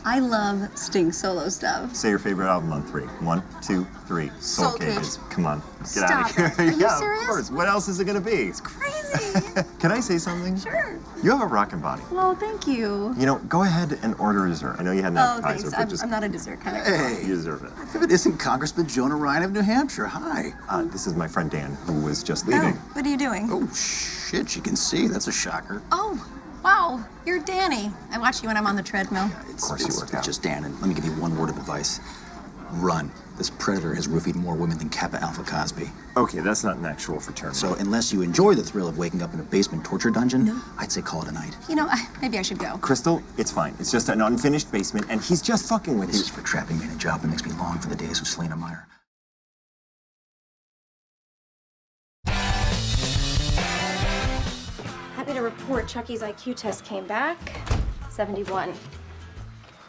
I love Sting solo stuff. Say your favorite album on 3. 1, 2, 3. Soul Cages. Come on, get Stop out of here. it. Are you Yeah, serious? of course. What else is it gonna be? It's crazy. Can I say something? Sure. You have a rockin' body. Well, thank you. You know, go ahead and order dessert. I know you had an Oh, appetizer, thanks. but just I'm not a dessert kind of Hey, you deserve it. if it isn't Congressman Jonah Ryan of New Hampshire, hi. This is my friend Dan, who was just leaving. Oh, what are you doing? Oh, shit, you can see. That's a shocker. Oh, wow. You're Danny. I watch you when I'm on the treadmill. Of course you work out. Just Dan, and let me give you one word of advice. Run. This predator has roofied more women than Kappa Alpha Cosby. Okay, that's not an actual fraternity. So unless you enjoy the thrill of waking up in a basement torture dungeon, I'd say call it a night. You know, maybe I should go. Crystal, it's fine. It's just an unfinished basement, and he's just fucking with This you. is for trapping me in a job that makes me long for the days of Selena Meyer. Happy to report Chucky's IQ test came back 71.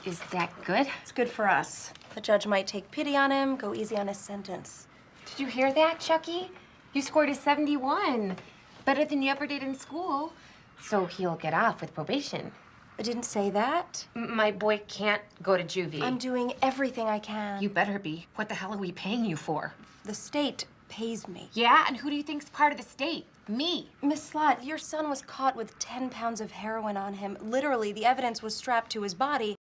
Is that good? It's good for us. The judge might take pity on him, go easy on his sentence. Did you hear that, Chucky? You scored a 71. Better than you ever did in school. So he'll get off with probation. I didn't say that. My boy can't go to juvie. I'm doing everything I can. You better be. What the hell are we paying you for? The state pays me. Yeah, and who do you think's part of the state? Me. Miss Slott, your son was caught with 10 pounds of heroin on him. Literally, the evidence was strapped to his body.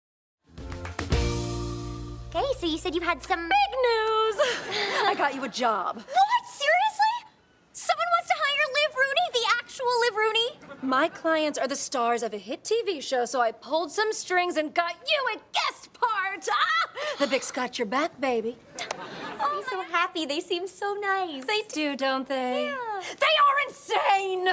Okay, so you said you had some... Big news! I got you a job. What? Seriously? Someone wants to hire Liv Rooney, the actual Liv Rooney? My clients are the stars of a hit TV show, so I pulled some strings and got you a guest part. Ah! The Bic's got your back, baby. I'm so happy. They seem so nice. They do, don't they? Yeah. They are insane!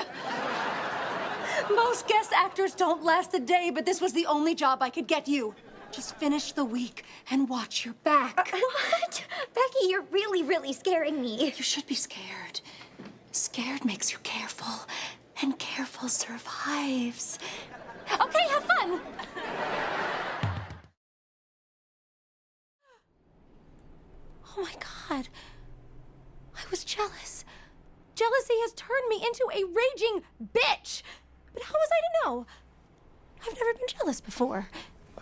Most guest actors don't last a day, but this was the only job I could get you. Just finish the week and watch your back. What? Becky, you're really, really scaring me. You should be scared. Scared makes you careful, and careful survives. Okay, have fun. Oh my God. I was jealous. Jealousy has turned me into a raging bitch. But how was I to know? I've never been jealous before.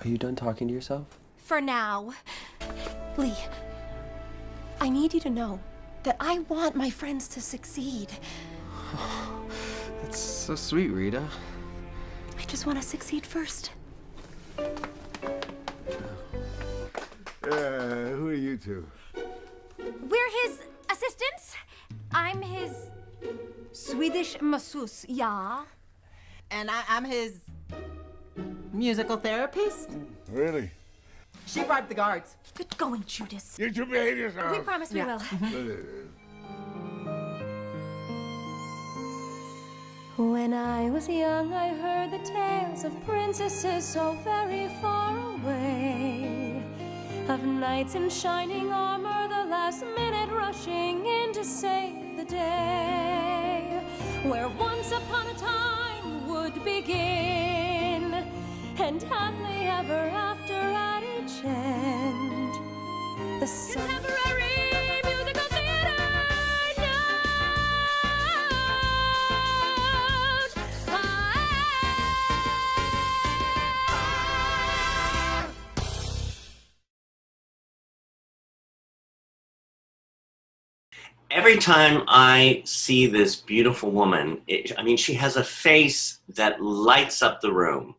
Are you done talking to yourself? For now. Lee, I need you to know that I want my friends to succeed. That's so sweet, Rita. I just want to succeed first. Who are you two? We're his assistants. I'm his... Swedish masseuse, ja. And I'm his musical therapist. Really? She bribed the guards. Good going, Judas. You two behave yourself. We promise we will. When I was young, I heard the tales of princesses so very far away, of knights in shining armor, the last minute rushing in to save the day, where once upon a time would begin, and happily ever after at each end, the contemporary musical theater note. Every time I see this beautiful woman, she has a face that lights up the room.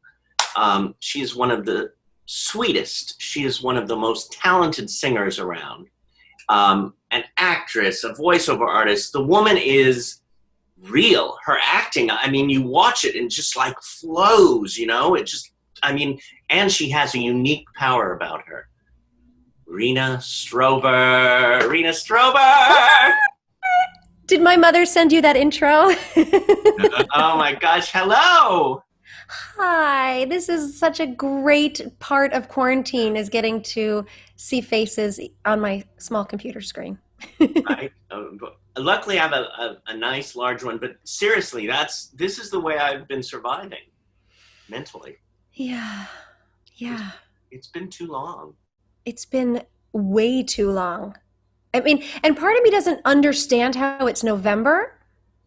She is one of the sweetest. She is one of the most talented singers around. An actress, a voiceover artist. The woman is real. Her acting, you watch it and just like flows, and she has a unique power about her. Rena Strober. Rena Strober! Did my mother send you that intro? Oh my gosh, hello! Hi, this is such a great part of quarantine, is getting to see faces on my small computer screen. Right? Luckily, I have a nice large one, but seriously, this is the way I've been surviving mentally. Yeah. It's been too long. It's been way too long. And part of me doesn't understand how it's November.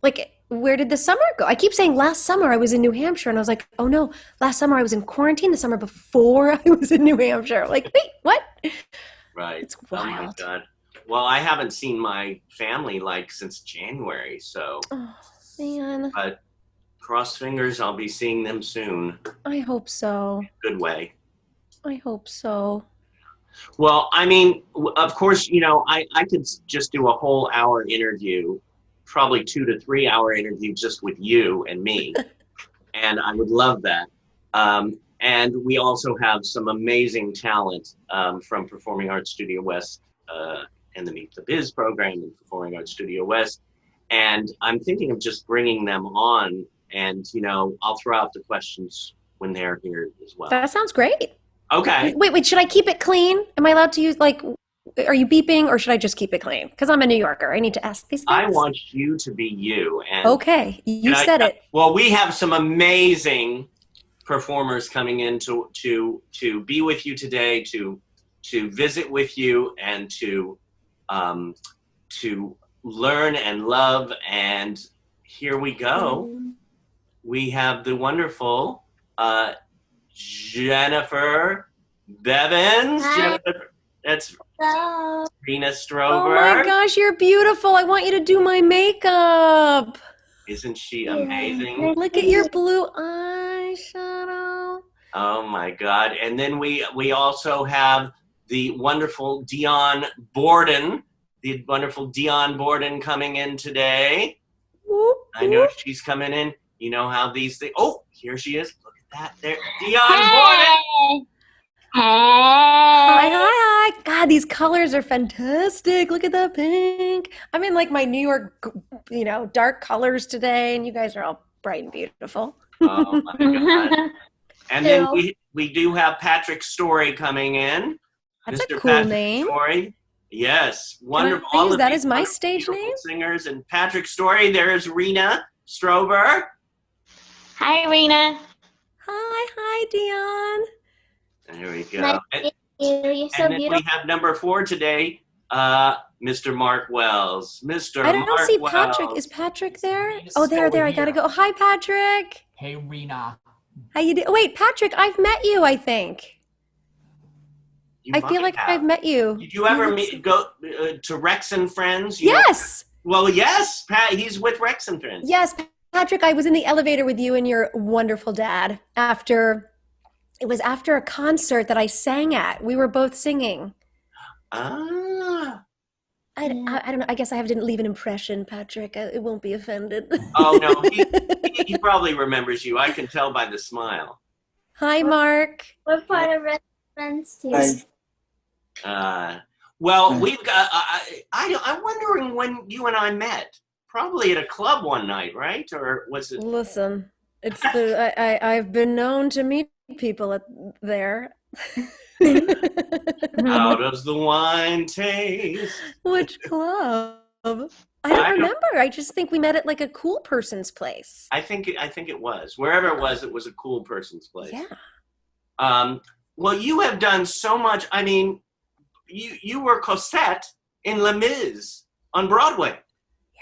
Like, where did the summer go? I keep saying last summer I was in New Hampshire, and I was like, oh no, last summer I was in quarantine. The summer before I was in New Hampshire. Like, wait, what? Right. It's Oh my wild. God. Well, I haven't seen my family like since January, so. Oh, man. But cross fingers, I'll be seeing them soon. I hope so. Good way. I hope so. Well, I mean, of course, I could just do a whole hour interview, probably 2 to 3 hour interview just with you and me. And I would love that. And we also have some amazing talent from Performing Arts Studio West and the Meet the Biz program and Performing Arts Studio West. And I'm thinking of just bringing them on, and, I'll throw out the questions when they're here as well. That sounds great. Okay. Wait, should I keep it clean? Am I allowed to use, are you beeping, or should I just keep it clean? Because I'm a New Yorker. I need to ask these things. I want you to be you. And okay, you said it. Well, we have some amazing performers coming in to be with you today, to visit with you, and to learn and love. And here we go. We have the wonderful Jennifer Bevins. Jennifer, that's Rena Strober. Oh my gosh, you're beautiful. I want you to do my makeup. Isn't she amazing? Look at your blue eyeshadow. Oh my God. And then we also have the wonderful Dion Borden. The wonderful Dion Borden coming in today. Whoop, I know she's coming in. You know how these things. Oh, here she is. Look at that. There. Dion Borden. Hi. God, these colors are fantastic. Look at that pink. I'm in like my New York, dark colors today, and you guys are all bright and beautiful. Oh my God. And then we do have Patrick Story coming in. That's Mr. a cool Patrick name. Story. Yes, wonderful. Can I use All that of as these my wonderful, stage beautiful name? singers. And Patrick Story. There's Rena Strober. Hi, Rena. Hi, Dion. There we go. Nice to meet you. You're so And then beautiful. we have number 4 today, Mr. Mark Wells. Mr. I don't Mark see Wells. Patrick. Is Patrick there? Yes, Oh, there. over I gotta here. go. Hi, Patrick. Hey, Rena. How you doing? Wait, Patrick, I've met you, I think. You I feel might like have. I've met you. Did you ever go to Rex and Friends? You know- Yes. Well, yes, Pat. He's with Rex and Friends. Yes, Patrick, I was in the elevator with you and your wonderful dad it was after a concert that I sang at. We were both singing. Ah. I don't know. I guess I didn't leave an impression, Patrick. It won't be offended. Oh no, he probably remembers you. I can tell by the smile. Hi, Mark. We're part of Red Friends too. Well, we've got. I'm wondering when you and I met. Probably at a club one night, right? Or was it? Listen, it's I've been known to meet people there. How does the wine taste? Which club? I don't remember. I just think we met at like a cool person's place. I think it was. Wherever it was a cool person's place. Yeah. Well, you have done so much. I mean, you were Cosette in Les Mis on Broadway.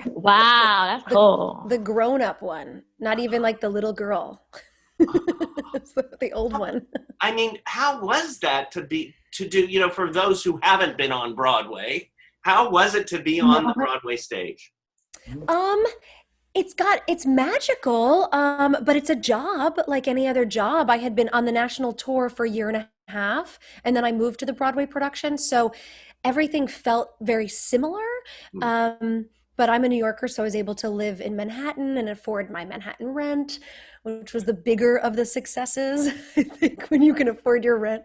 Wow, that's cool. The grown-up one, not even like the little girl. It's the old one. I mean, how was that to do, for those who haven't been on Broadway, how was it to be on the Broadway stage? It's magical, but it's a job like any other job. I had been on the national tour for a year and a half, and then I moved to the Broadway production, so everything felt very similar. But I'm a New Yorker, so I was able to live in Manhattan and afford my Manhattan rent, which was the bigger of the successes, I think, when you can afford your rent.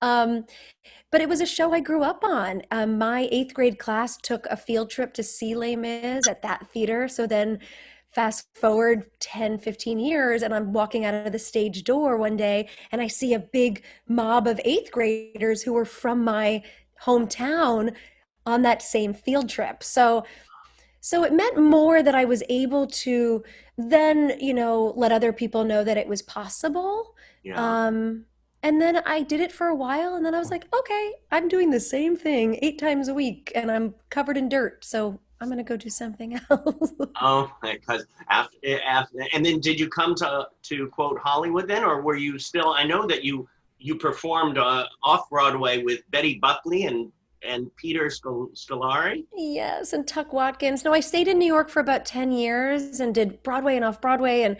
But it was a show I grew up on. My 8th grade class took a field trip to see Les Mis at that theater. So then fast forward 10, 15 years, and I'm walking out of the stage door one day, and I see a big mob of 8th graders who were from my hometown on that same field trip. So it meant more that I was able to then, let other people know that it was possible. Yeah. And then I did it for a while, and then I was like, okay, I'm doing the same thing 8 times a week, and I'm covered in dirt. So I'm gonna go do something else. Oh, because after, and then did you come to quote Hollywood then, or were you still? I know that you performed off Broadway with Betty Buckley and Peter Scolari. Yes, and Tuck Watkins. No, I stayed in New York for about 10 years and did Broadway and off Broadway, and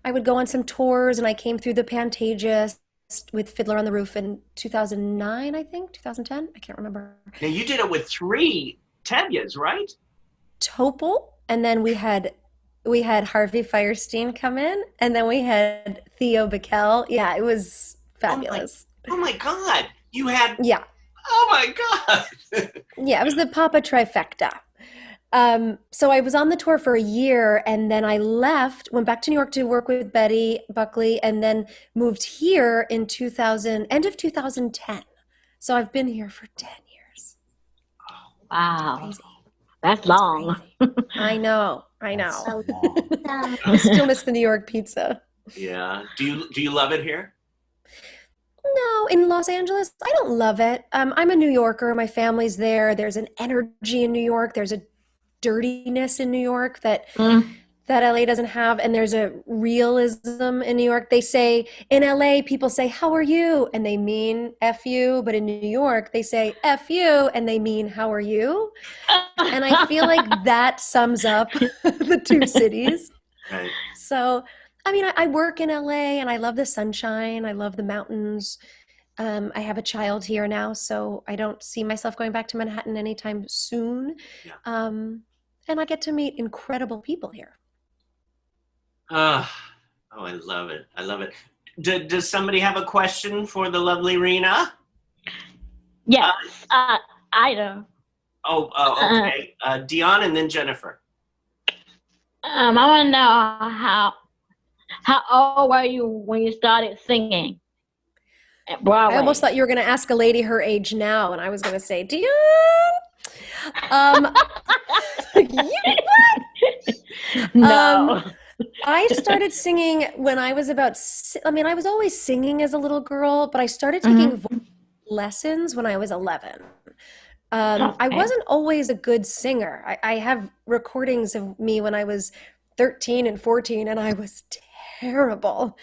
I would go on some tours, and I came through the Pantages with Fiddler on the Roof in 2009, I think, 2010. I can't remember. Now you did it with 3 Tevyas, right? Topol, and then we had Harvey Fierstein come in, and then we had Theo Bickel. Yeah, it was fabulous. Oh my God! You had. Yeah. Oh my God! Yeah, it was the Papa trifecta. So I was on the tour for a year, and then I left, went back to New York to work with Betty Buckley, and then moved here in end of 2010. So I've been here for 10 years. Wow. Crazy. That's long. I know. I So still miss the New York pizza. Yeah. Do you love it here? No, in Los Angeles, I don't love it. I'm a New Yorker. My family's there. There's an energy in New York. There's a dirtiness in New York that LA doesn't have, and there's a realism in New York. They say in LA, people say, "How are you?" and they mean "F you," but in New York, they say "F you" and they mean "How are you?" And I feel like that sums up the two cities. Right. So, I mean, I work in LA and I love the sunshine. I love the mountains. I have a child here now, so I don't see myself going back to Manhattan anytime soon. Yeah. And I get to meet incredible people here. Oh, I love it. I love it. Does somebody have a question for the lovely Rena? Yes, I do. Okay. Dion and then Jennifer. I want to know how old were you when you started singing at Broadway? I almost thought you were going to ask a lady her age now, and I was going to say, Dion. No. I started singing when I was I was always singing as a little girl, but I started taking vocal lessons when I was 11. I wasn't always a good singer. I have recordings of me when I was 13 and 14, and I was terrible.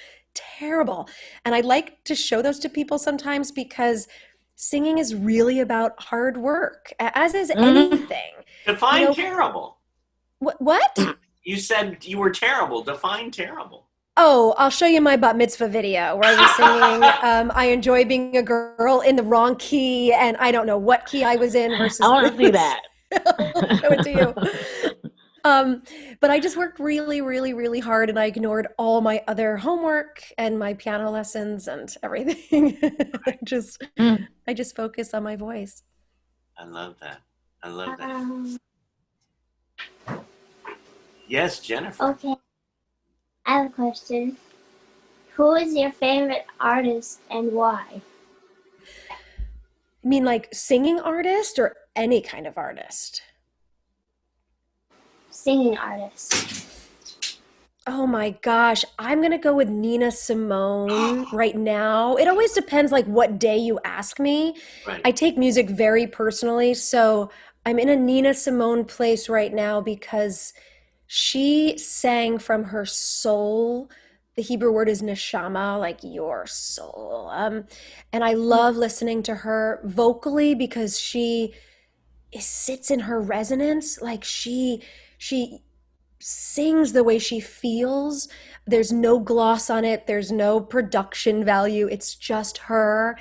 And I like to show those to people sometimes because singing is really about hard work, as is anything. Define terrible. What? You said you were terrible. Define terrible. Oh, I'll show you my bat mitzvah video where I was singing I enjoy being a girl in the wrong key, and I don't know what key I was in versus. I want to see that. I'll show it to you. But I just worked really, really, really hard, and I ignored all my other homework and my piano lessons and everything. I just focused on my voice. I love that. Yes, Jennifer. okay, I have a question. Who is your favorite artist and why? You mean like singing artist or any kind of artist? Singing artist. Oh my gosh, I'm gonna go with Nina Simone right now. It always depends like what day you ask me. Right. I take music very personally, so I'm in a Nina Simone place right now because she sang from her soul. The Hebrew word is neshama, like your soul. And I love listening to her vocally because she sits in her resonance. Like she sings the way she feels. There's no gloss on it. There's no production value. It's just her.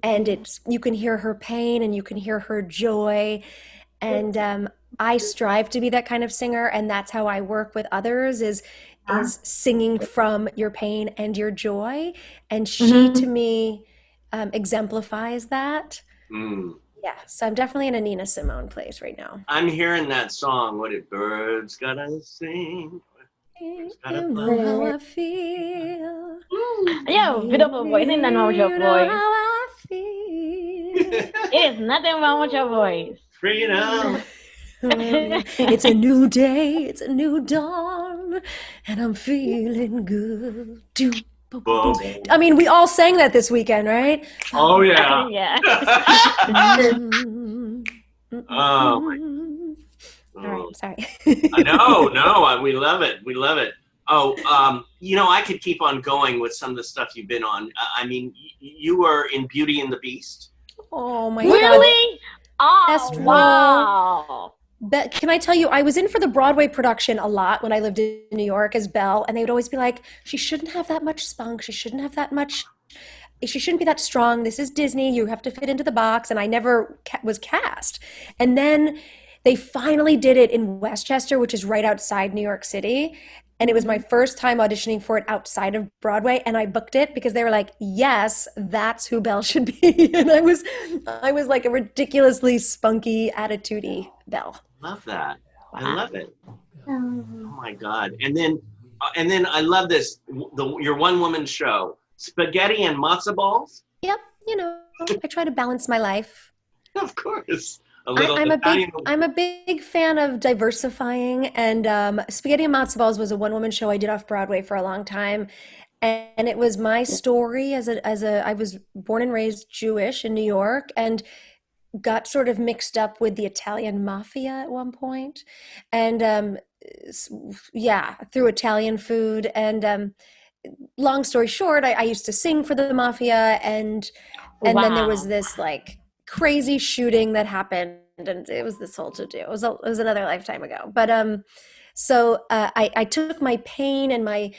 And you can hear her pain and you can hear her joy. And I strive to be that kind of singer, and that's how I work with others is singing from your pain and your joy. And she, to me, exemplifies that. Yeah, so I'm definitely in a Nina Simone place right now. I'm hearing that song. What did birds gotta sing? You know how I feel. Yeah, beautiful voice. Ain't nothing wrong with your You know voice. how I feel. There's nothing wrong with your voice. Freedom. It's a new day, it's a new dawn, and I'm feeling good. I mean, we all sang that this weekend, right? Oh yeah. Yeah. Oh All right, I'm sorry. We love it. We love it. Oh, you know, I could keep on going with some of the stuff you've been on. I mean, you were in Beauty and the Beast. Oh my Really? Oh, Best role. wow. But can I tell you, I was in for the Broadway production a lot when I lived in New York as Belle, and they would always be like, she shouldn't have that much spunk. She shouldn't have that much. She shouldn't be that strong. This is Disney. You have to fit into the box. And I never was cast. And then they finally did it in Westchester, which is right outside New York City. And it was my first time auditioning for it outside of Broadway. And I booked it because they were like, yes, that's who Belle should be. And I was like a ridiculously spunky, attitude-y Belle. Love that. I love it. Oh my God. And then I love this, your one-woman show, Spaghetti and Matzo Balls? Yep, you know, I try to balance my life. Of course. I'm a big fan of diversifying, and Spaghetti and Matzo Balls was a one-woman show I did off Broadway for a long time, and it was my story I was born and raised Jewish in New York, and got sort of mixed up with the Italian mafia at one point, and through Italian food, and long story short, I used to sing for the mafia, and then there was this like crazy shooting that happened, and it was this whole to-do. It was another lifetime ago. But so I took my pain and my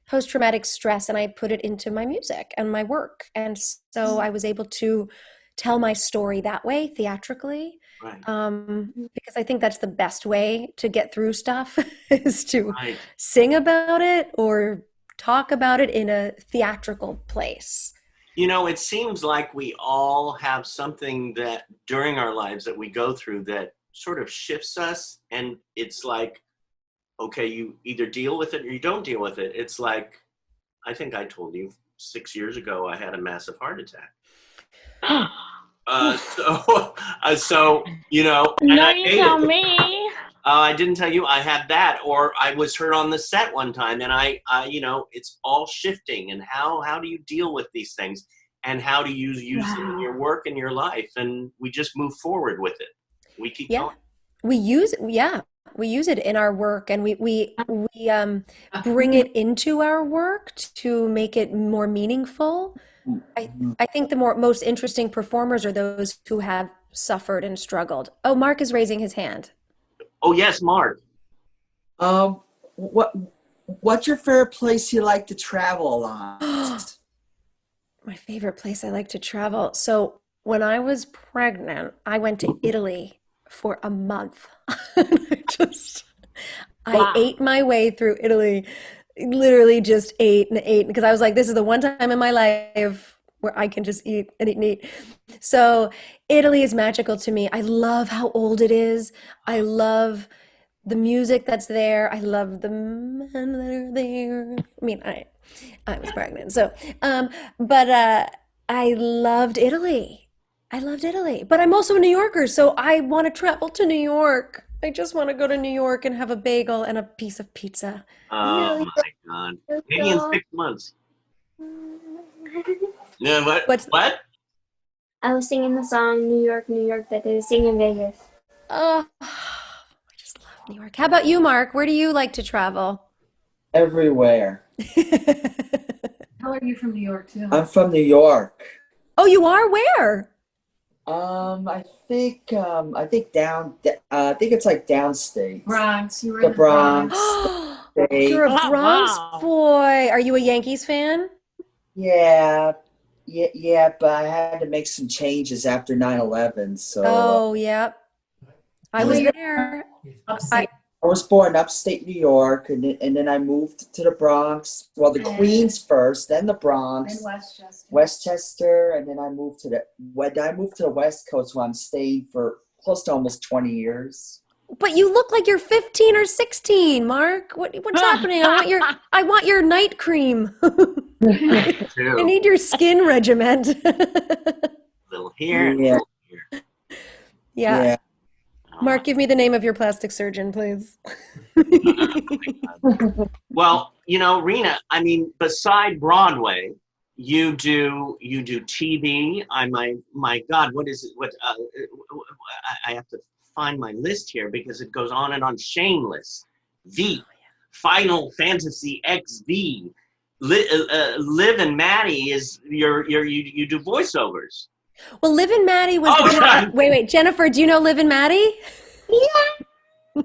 post-traumatic stress and I put it into my music and my work. And so I was able to tell my story that way, theatrically. Right. Because I think that's the best way to get through stuff is to sing about it or talk about it in a theatrical place. You know, it seems like we all have something that during our lives that we go through that sort of shifts us. And it's like, okay, you either deal with it or you don't deal with it. It's like, I think I told you 6 years ago, I had a massive heart attack. So, you know. No, you tell me. I didn't tell you I had that, or I was hurt on the set one time, and I you know, it's all shifting. And how do you deal with these things, and how do you use them in your work and your life? And we just move forward with it. We keep going. We use it in our work, and we bring it into our work to make it more meaningful. I think the most interesting performers are those who have suffered and struggled. Oh, Mark is raising his hand. Oh yes, Mark. What's your favorite place you like to travel on? My favorite place I like to travel. So when I was pregnant, I went to Italy for a month. I ate my way through Italy. Literally just ate and ate because I was like, this is the one time in my life where I can just eat and eat and eat. So Italy is magical to me. I love how old it is. I love the music that's there. I love the men that are there. I mean, I was pregnant. So, but I loved Italy. But I'm also a New Yorker, so I want to travel to New York. I just want to go to New York and have a bagel and a piece of pizza. Oh my God. Maybe in 6 months. Yeah, what? I was singing the song New York, New York that they sing in Vegas. Oh, I just love New York. How about you, Mark? Where do you like to travel? Everywhere. How are you from New York too? I'm from New York. Oh, you are? Where? I think it's like downstate. Bronx. You were The in the Bronx. You're a Bronx boy. Are you a Yankees fan? Yeah, but I had to make some changes after 9/11. So. Oh, yeah. I was there. I was born upstate New York, and then I moved to the Bronx. Well, the Queens first, then the Bronx, And Westchester, and then I moved to the West Coast, where I'm staying for close to almost 20 years. But you look like you're 15 or 16, Mark. What's happening? I want your night cream. I need your skin regiment. Little here. Yeah. Yeah. Mark, give me the name of your plastic surgeon, please. Well, you know, Rena, I mean, beside Broadway, you do TV. My God, what is it? I have to find my list here because it goes on and on. Shameless, Veep, Final Fantasy XV, Liv and Maddie is you do voiceovers. Well, Liv and Maddie was wait, Jennifer, do you know Liv and Maddie? Yeah. I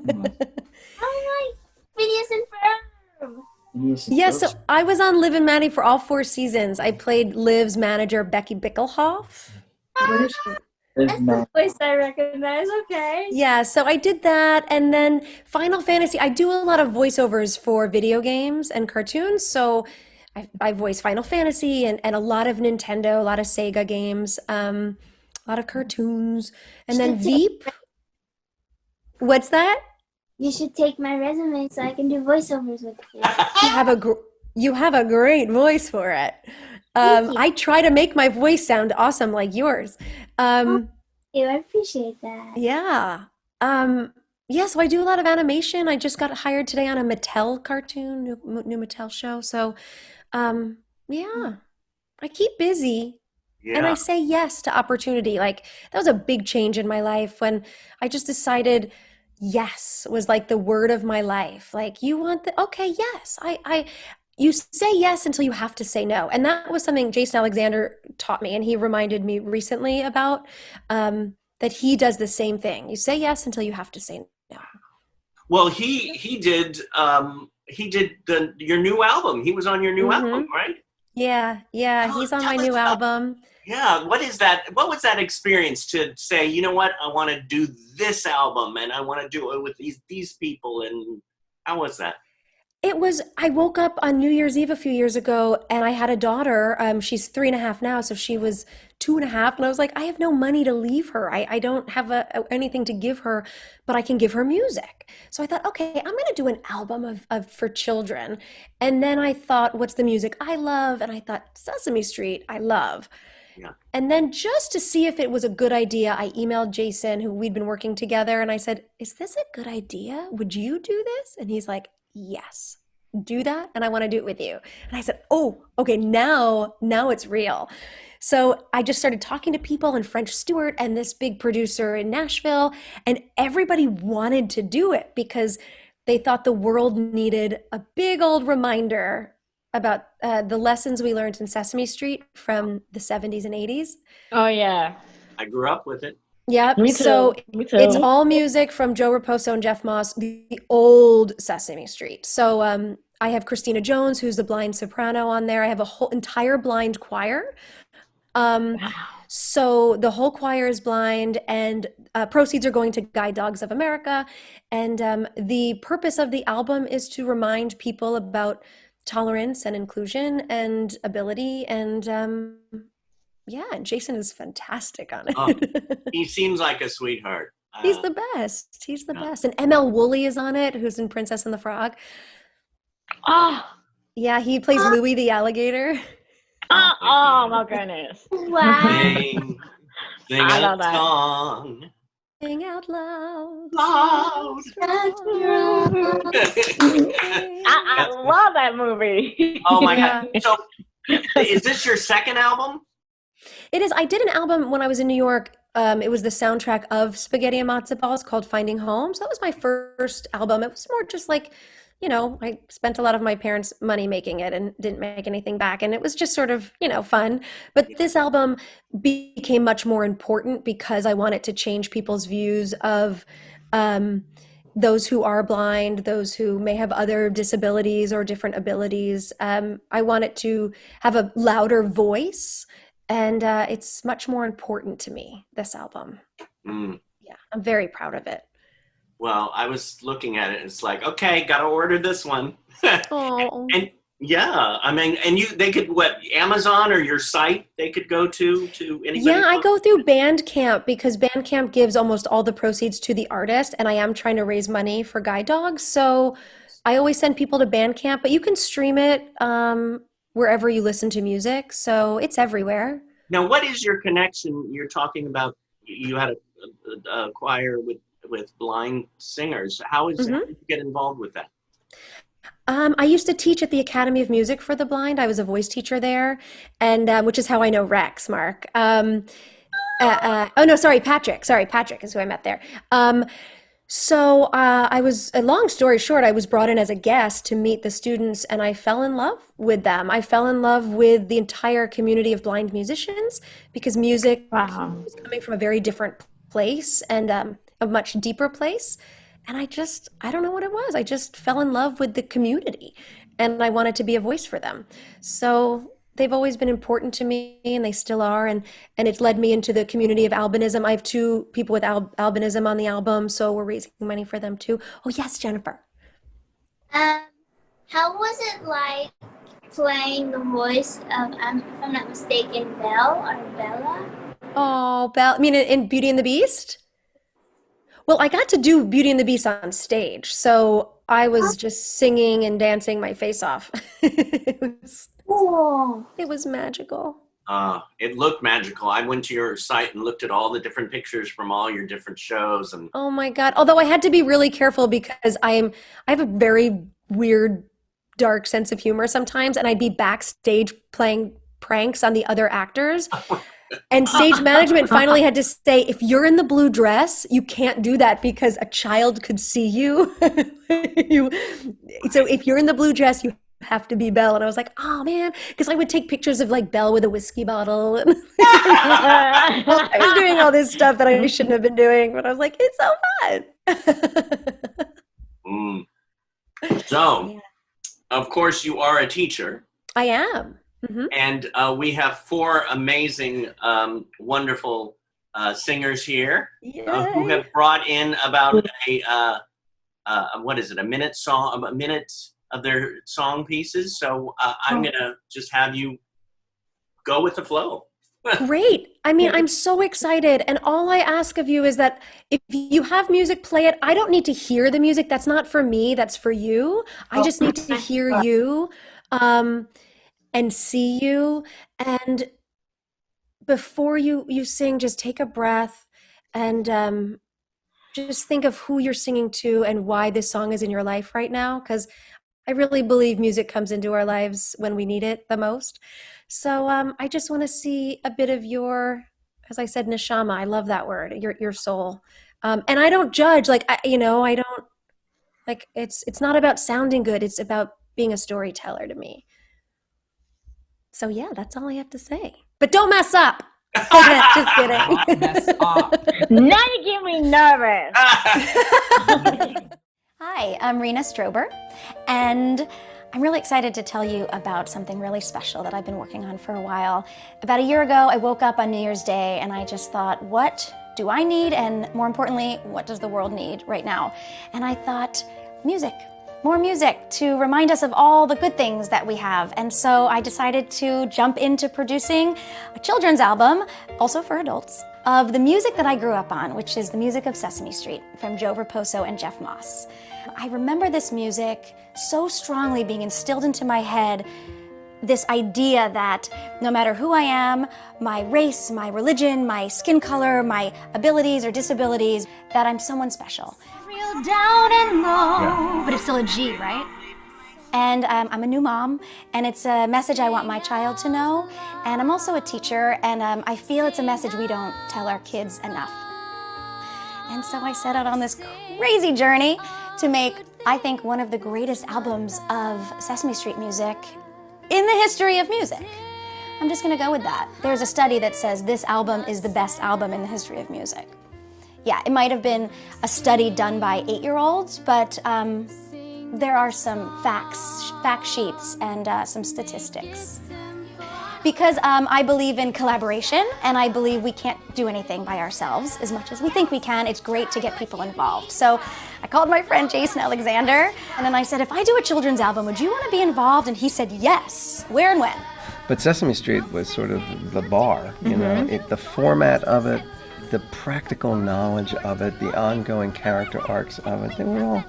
like Phineas and Ferb. Yeah, so I was on Liv and Maddie for all 4 seasons. I played Liv's manager, Becky Bickelhoff. That's the voice I recognize. Okay. Yeah, so I did that, and then Final Fantasy. I do a lot of voiceovers for video games and cartoons, so I voice Final Fantasy and a lot of Nintendo, a lot of Sega games, a lot of cartoons, and then Veep. What's that? You should take my resume so I can do voiceovers with you. You have a great voice for it. I try to make my voice sound awesome like yours. I appreciate that. Yeah. Yeah, so I do a lot of animation. I just got hired today on a Mattel cartoon, new Mattel show. So, yeah, I keep busy. Yeah. And I say yes to opportunity. Like, that was a big change in my life when I just decided yes was like the word of my life. Like, you want okay, yes. You say yes until you have to say no. And that was something Jason Alexander taught me. And he reminded me recently about that he does the same thing. You say yes until you have to say no. Well, he did your new album. He was on your new album, right? Yeah, he's on my new album. Yeah, what is that? What was that experience to say, you know what, I want to do this album and I want to do it with these people, and how was that? I woke up on New Year's Eve a few years ago and I had a daughter. She's 3.5 now, so she was 2.5. And I was like, I have no money to leave her. I don't have anything to give her, but I can give her music. So I thought, okay, I'm going to do an album for children. And then I thought, what's the music I love? And I thought, Sesame Street, I love. Yeah. And then just to see if it was a good idea, I emailed Jason, who we'd been working together, and I said, is this a good idea? Would you do this? And he's like, yes, do that, and I want to do it with you. And I said, oh, okay, now it's real. So I just started talking to people, and French Stewart and this big producer in Nashville, and everybody wanted to do it because they thought the world needed a big old reminder about the lessons we learned in Sesame Street from the 70s and 80s. Oh, yeah. I grew up with it. Yep. Me too. So Me too. it's all music from Joe Raposo and Jeff Moss, the old Sesame Street. So I have Christina Jones, who's the blind soprano on there. I have a whole entire blind choir. So the whole choir is blind, and proceeds are going to Guide Dogs of America. And the purpose of the album is to remind people about tolerance and inclusion and ability. And yeah, and Jason is fantastic on it. Oh, he seems like a sweetheart. He's the best. He's the best. And ML Woolley is on it, who's in Princess and the Frog. Oh. Yeah, he plays Louie the alligator. Oh my goodness. Wow. Sing I love a that. song. Sing out loud. Loud. I love that movie. Oh my God. So is this your second album? It is. I did an album when I was in New York. It was the soundtrack of Spaghetti and Matzo Balls called Finding Home. So that was my first album. It was more just like, I spent a lot of my parents' money making it and didn't make anything back. And it was just sort of, fun. But this album became much more important because I wanted to change people's views of those who are blind, those who may have other disabilities or different abilities. I wanted to have a louder voice. And it's much more important to me, this album. Yeah, I'm very proud of it. Well, I was looking at it and it's like, okay, got to order this one. Oh. And yeah, I mean, and they could, Amazon or your site, they could go to anybody? Yeah, I go through Bandcamp because Bandcamp gives almost all the proceeds to the artist, and I am trying to raise money for Guide Dogs. So I always send people to Bandcamp, but you can stream it wherever you listen to music. So it's everywhere. Now, what is your connection? You're talking about, you had a choir with blind singers. How did you get involved with that? I used to teach at the Academy of Music for the Blind. I was a voice teacher there, and which is how I know Rex, Mark. Oh no, sorry, Patrick. Sorry, Patrick is who I met there. So I was, a long story short, I was brought in as a guest to meet the students, and I fell in love with them. I fell in love with the entire community of blind musicians because music was coming from a very different place and a much deeper place. And I don't know what it was. I just fell in love with the community, and I wanted to be a voice for them. So they've always been important to me, and they still are, and it's led me into the community of albinism. I have two people with albinism on the album, so we're raising money for them too. Oh yes, Jennifer. How was it like playing the voice of, if I'm not mistaken, Belle or Bella? Oh, Belle, I mean in Beauty and the Beast? Well, I got to do Beauty and the Beast on stage, so I was just singing and dancing my face off. It was magical. It looked magical. I went to your site and looked at all the different pictures from all your different shows, and oh my God. Although I had to be really careful because I have a very weird, dark sense of humor sometimes, and I'd be backstage playing pranks on the other actors. And stage management finally had to say, if you're in the blue dress, you can't do that because a child could see you. So if you're in the blue dress, you have to be Belle. And I was like, oh man, because I would take pictures of like Belle with a whiskey bottle. And I was doing all this stuff that I shouldn't have been doing, but I was like, it's so fun. So, of course, you are a teacher. I am. Mm-hmm. And we have four amazing, wonderful singers here who have brought in about a minute of their song pieces. So I'm gonna just have you go with the flow. Great. I mean, I'm so excited. And all I ask of you is that if you have music, play it. I don't need to hear the music. That's not for me. That's for you. I just need to hear you. And see you. And before you sing, just take a breath and just think of who you're singing to and why this song is in your life right now. Because I really believe music comes into our lives when we need it the most. So I just want to see a bit of your, as I said, neshama. I love that word, your soul. And I don't judge. Like, I don't, like, it's not about sounding good. It's about being a storyteller to me. So yeah, that's all I have to say. But don't mess up. Okay, just kidding. Mess up. Now you get me nervous. Hi, I'm Rena Strober, and I'm really excited to tell you about something really special that I've been working on for a while. About a year ago, I woke up on New Year's Day and I just thought, what do I need? And more importantly, what does the world need right now? And I thought, music. More music to remind us of all the good things that we have. And so I decided to jump into producing a children's album, also for adults, of the music that I grew up on, which is the music of Sesame Street from Joe Raposo and Jeff Moss. I remember this music so strongly being instilled into my head, this idea that no matter who I am, my race, my religion, my skin color, my abilities or disabilities, that I'm someone special. Real down and low, but it's still a G, right? And I'm a new mom, and it's a message I want my child to know. And I'm also a teacher, and I feel it's a message we don't tell our kids enough. And so I set out on this crazy journey to make, I think, one of the greatest albums of Sesame Street music in the history of music. I'm just gonna go with that. There's a study that says this album is the best album in the history of music. Yeah, it might have been a study done by 8-year-olds, but there are some fact sheets and some statistics. Because I believe in collaboration, and I believe we can't do anything by ourselves as much as we think we can. It's great to get people involved. So I called my friend Jason Alexander, and then I said, if I do a children's album, would you want to be involved? And he said, yes. Where and when? But Sesame Street was sort of the bar, you know, the format of it, the practical knowledge of it, the ongoing character arcs of it, they were all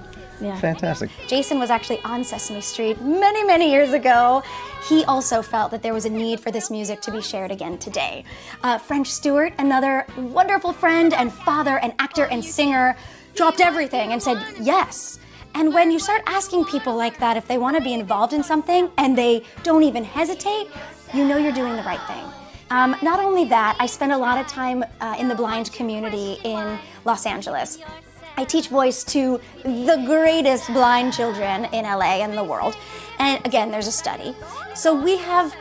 fantastic. Jason was actually on Sesame Street many, many years ago. He also felt that there was a need for this music to be shared again today. French Stewart, another wonderful friend and father and actor and singer, dropped everything and said yes. And when you start asking people like that if they want to be involved in something and they don't even hesitate, you know you're doing the right thing. Not only that, I spend a lot of time in the blind community in Los Angeles. I teach voice to the greatest blind children in LA and the world. And again, there's a study. So we have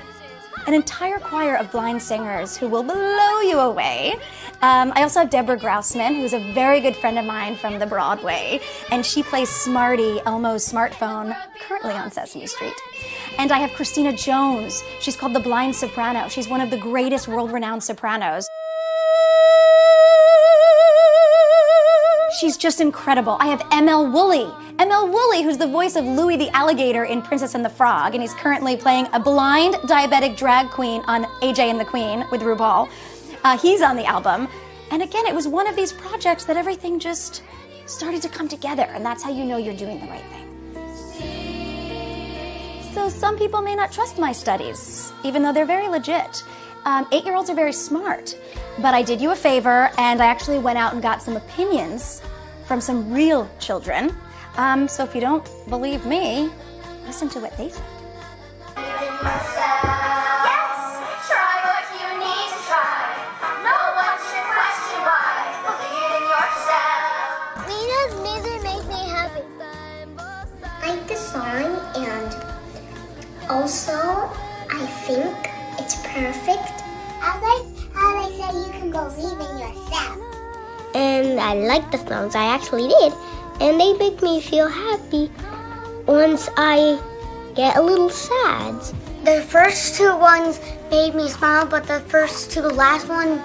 an entire choir of blind singers who will blow you away. I also have Deborah Grousman, who's a very good friend of mine from the Broadway, and she plays Smarty, Elmo's smartphone, currently on Sesame Street. And I have Christina Jones. She's called the Blind Soprano. She's one of the greatest world-renowned sopranos. She's just incredible. I have ML Woolley. ML Woolley, who's the voice of Louie the alligator in Princess and the Frog, and he's currently playing a blind diabetic drag queen on AJ and the Queen with RuPaul. He's on the album. And again, it was one of these projects that everything just started to come together, and that's how you know you're doing the right thing. So some people may not trust my studies, even though they're very legit. 8-year-olds are very smart, but I did you a favor and I actually went out and got some opinions from some real children. So if you don't believe me, listen to what they said. Rena's music makes me happy. I like the song, and also I think it's perfect. I like how they say you can believe in yourself. And I like the songs, I actually did. And they make me feel happy once I get a little sad. The first two ones made me smile, but the first to the last one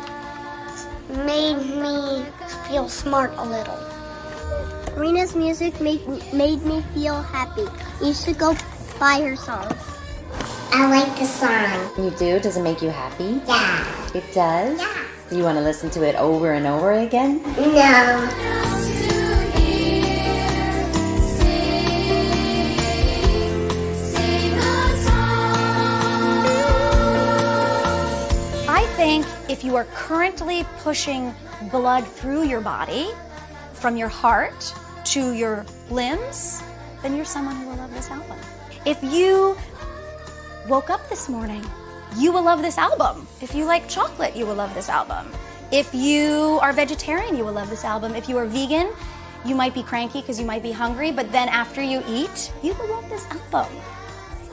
made me feel smart a little. Rena's music made me feel happy. You should go buy her songs. I like the song. You do? Does it make you happy? Yeah. It does? Yeah. Do you want to listen to it over and over again? No. I think if you are currently pushing blood through your body, from your heart to your limbs, then you're someone who will love this album. If you woke up this morning, you will love this album. If you like chocolate, you will love this album. If you are vegetarian, you will love this album. If you are vegan, you might be cranky because you might be hungry, but then after you eat, you will love this album.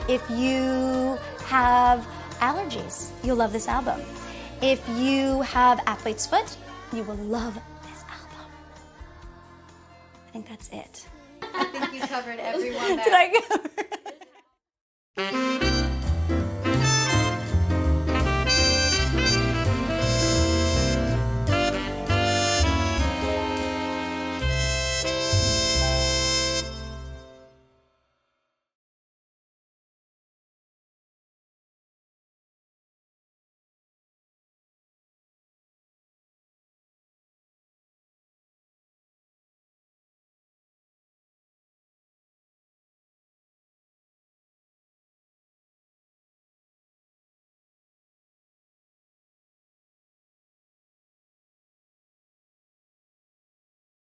If you have allergies, you'll love this album. If you have athlete's foot, you will love this album. I think that's it. I think you covered everyone Did I cover